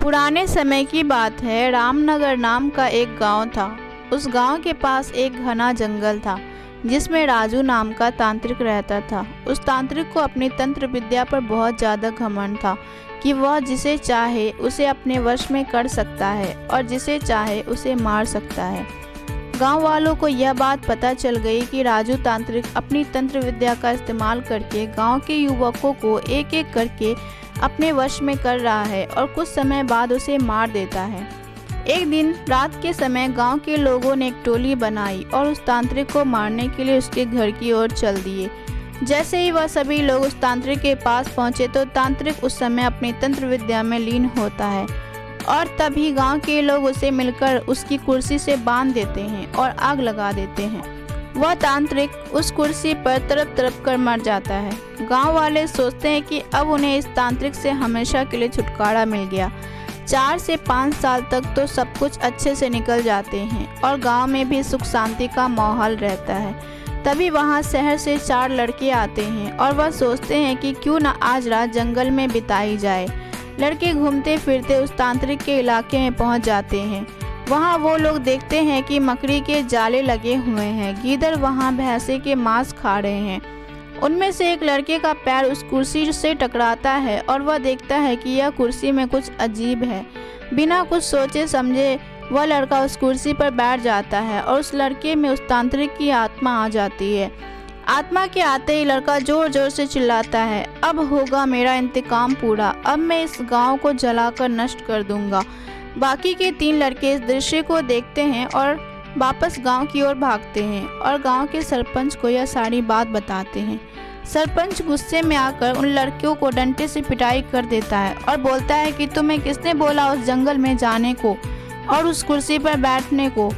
पुराने समय की बात है। रामनगर नाम का एक गांव था। उस गांव के पास एक घना जंगल था जिसमें राजू नाम का तांत्रिक रहता था। उस तांत्रिक को अपनी तंत्र विद्या पर बहुत ज़्यादा घमंड था कि वह जिसे चाहे उसे अपने वश में कर सकता है और जिसे चाहे उसे मार सकता है। गांव वालों को यह बात पता चल गई कि राजू तांत्रिक अपनी तंत्र विद्या का इस्तेमाल करके गांव के युवकों को एक एक करके अपने वश में कर रहा है और कुछ समय बाद उसे मार देता है। एक दिन रात के समय गांव के लोगों ने एक टोली बनाई और उस तांत्रिक को मारने के लिए उसके घर की ओर चल दिए। जैसे ही वह सभी लोग उस तांत्रिक के पास पहुंचे तो तांत्रिक उस समय अपनी तंत्र विद्या में लीन होता है और तभी गांव के लोग उसे मिलकर उसकी कुर्सी से बांध देते हैं और आग लगा देते हैं। वह तांत्रिक उस कुर्सी पर तड़प तड़प कर मर जाता है। गांव वाले सोचते हैं कि अब उन्हें इस तांत्रिक से हमेशा के लिए छुटकारा मिल गया। 4 से 5 साल तक तो सब कुछ अच्छे से निकल जाते हैं और गांव में भी सुख शांति का माहौल रहता है। तभी वहां शहर से 4 लड़के आते हैं और वह सोचते हैं कि क्यों न आज रात जंगल में बिताई जाए। लड़के घूमते फिरते उस तांत्रिक के इलाके में पहुंच जाते हैं। वहां वो लोग देखते हैं कि मकड़ी के जाले लगे हुए हैं। गीदड़ वहां भैंसे के मांस खा रहे हैं। उनमें से एक लड़के का पैर उस कुर्सी से टकराता है और वह देखता है कि यह कुर्सी में कुछ अजीब है। बिना कुछ सोचे समझे वह लड़का उस कुर्सी पर बैठ जाता है और उस लड़के में उस तांत्रिक की आत्मा आ जाती है। आत्मा के आते ही लड़का जोर जोर से चिल्लाता है, अब होगा मेरा इंतकाम पूरा, अब मैं इस गांव को जलाकर नष्ट कर दूंगा। बाकी के 3 लड़के इस दृश्य को देखते हैं और वापस गांव की ओर भागते हैं और गांव के सरपंच को यह सारी बात बताते हैं। सरपंच गुस्से में आकर उन लड़कियों को डंडे से पिटाई कर देता है और बोलता है कि तुम्हें किसने बोला उस जंगल में जाने को और उस कुर्सी पर बैठने को।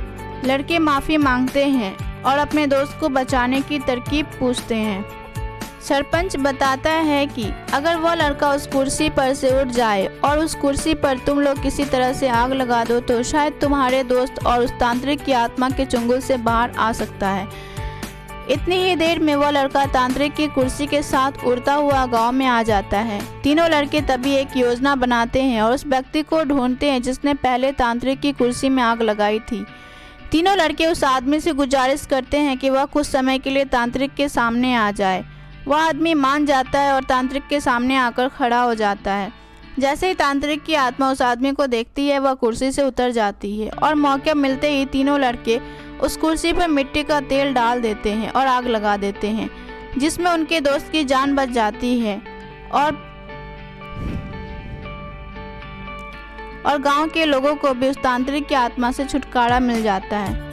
लड़के माफ़ी मांगते हैं और अपने दोस्त को बचाने की तरकीब पूछते हैं। सरपंच बताता है कि अगर वह लड़का उस कुर्सी पर से उठ जाए और उस कुर्सी पर तुम लोग किसी तरह से आग लगा दो तो शायद तुम्हारे दोस्त और उस तांत्रिक की आत्मा के चुंगल से बाहर आ सकता है। इतनी ही देर में वह लड़का तांत्रिक की कुर्सी के साथ उड़ता हुआ गांव में आ जाता है। तीनों लड़के तभी एक योजना बनाते हैं और उस व्यक्ति को ढूंढते हैं जिसने पहले तांत्रिक की कुर्सी में आग लगाई थी। तीनों लड़के उस आदमी से गुजारिश करते हैं कि वह कुछ समय के लिए तांत्रिक के सामने आ जाए। वह आदमी मान जाता है और तांत्रिक के सामने आकर खड़ा हो जाता है। जैसे ही तांत्रिक की आत्मा उस आदमी को देखती है वह कुर्सी से उतर जाती है और मौका मिलते ही तीनों लड़के उस कुर्सी पर मिट्टी का तेल डाल देते हैं और आग लगा देते हैं, जिसमें उनके दोस्त की जान बच जाती है और गांव के लोगों को भी उस तांत्रिक की आत्मा से छुटकारा मिल जाता है।